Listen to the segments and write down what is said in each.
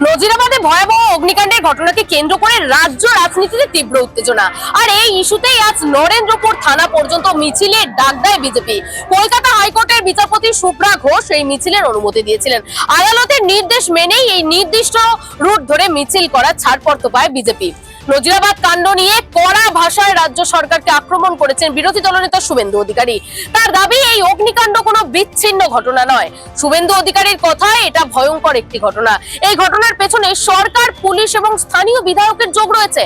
নজিরাবাদে ভয়াবহ অগ্নিকাণ্ডের ঘটনাকে কেন্দ্র করে রাজ্য রাজনীতিতে তীব্র উত্তেজনা। আর এই ইস্যুতেই আজ নরেন্দ্রপুর থানা পর্যন্ত মিছিলের ডাক দেয় বিজেপি। কলকাতা হাইকোর্টের বিচারপতি শুভ্রা ঘোষ এই মিছিলের অনুমতি দিয়েছিলেন। আদালতের নির্দেশ মেনেই এই নির্দিষ্ট রুট ধরে মিছিল করার ছাড়পত্র পায় বিজেপি। নজিরাবাদ কাণ্ড নিয়ে কড়া ভাষায় রাজ্য সরকারকে আক্রমণ করেছেন বিরোধী দলনেতা শুভেন্দু অধিকারী। তার দাবি, এই অগ্নিকাণ্ড কোনো বিচ্ছিন্ন ঘটনা নয়। শুভেন্দু অধিকারীর কথায় এটা ভয়ঙ্কর একটি ঘটনা। এই ঘটনার পেছনে সরকার, পুলিশ এবং স্থানীয় বিধায়কের যোগ রয়েছে।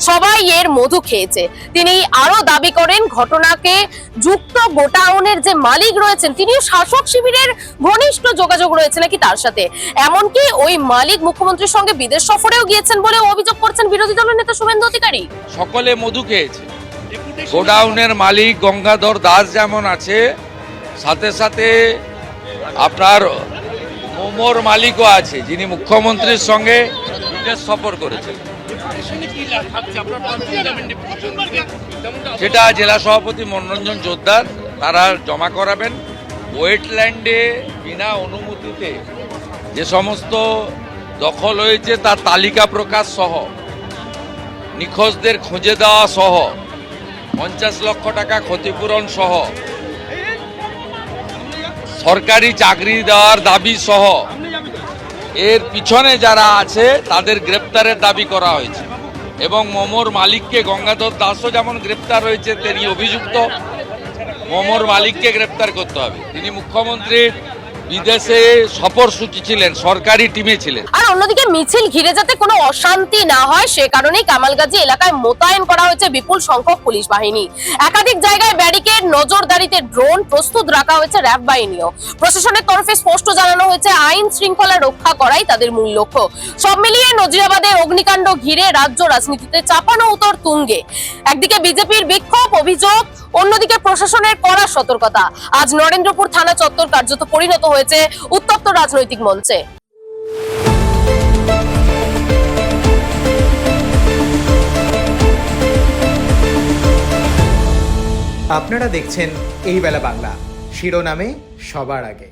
সবাই এর মধু খেয়েছে। তিনি আরো দাবি করেন, ঘটনাকে যুক্ত গোডাউনের যে মালিক রয়েছেন তিনিও শাসক শিবিরের ঘনিষ্ঠ যোগাযোগ রয়েছে নাকি তার সাথে। এমনকি ওই মালিক মুখ্যমন্ত্রীর সঙ্গে বিদেশ সফরেও গিয়েছেন বলে অভিযোগ করছেন বিরোধী দলনেতা শুভেন্দু অধিকারী। সকলে মধু খেয়েছে। গোডাউনের মালিক গঙ্গাধর দাস যেমন আছে, সাথে সাথে আপনার মোমোর মালিকও আছে, যিনি মুখ্যমন্ত্রীর সঙ্গে বিদেশ সফর করেছেন। সেটা জেলা সভাপতি মনোরঞ্জন জোরদার তারা জমা করাবেন। ওয়েটল্যান্ডে বিনা অনুমতিতে যে সমস্ত দখল হয়েছে তার তালিকা প্রকাশ সহ, নিখোঁজদের খুঁজে দেওয়া সহ, 50 লক্ষ টাকা ক্ষতিপূরণ সহ, সরকারি চাকরি দেওয়ার দাবি সহ, এর পিছনে যারা আছে তাদের গ্রেপ্তারের দাবি করা হয়েছে। এবং মোমোর মালিককে, গঙ্গাধর দাসও যেমন গ্রেপ্তার হয়েছে, তিনি অভিযুক্ত। মোমোর মালিককে গ্রেপ্তার করতে হবে। তিনি মুখ্যমন্ত্রীর বিদেশে সফরসূচি ছিলেন, সরকারি টিমে ছিলেন। আর অন্যদিকে মিছিল ঘিরে যাতে কোনো অশান্তি না হয় সে কারণেই কামালগাজী এলাকায় মোতায়েন করা হয়েছে বিপুল সংখ্যক পুলিশ বাহিনী। একাধিক জায়গায় ব্যারিকেড, নজরদারিতে ড্রোন প্রস্তুত রাখা হয়েছে র্যাব বাহিনীও। প্রশাসনের তরফে স্পষ্ট জানানো হয়েছে, আইন শৃঙ্খলা রক্ষা করাই তাদের মূল লক্ষ্য। সব মিলিয়ে নজিরাবাদের অগ্নিকাণ্ড ঘিরে রাজ্য রাজনীতিতে চাপানো উত্তর তুঙ্গে। একদিকে বিজেপির বিক্ষোভ, অভিযোগ, অন্যদিকে প্রশাসনের কড়া সতর্কতা। আজ নরেন্দ্রপুর থানা চত্বর কার্যত পরিণত হয়েছে উত্তপ্ত রাজনৈতিক মঞ্চে। আপনারা দেখছেন এই বেলা বাংলা, শিরোনামে সবার আগে।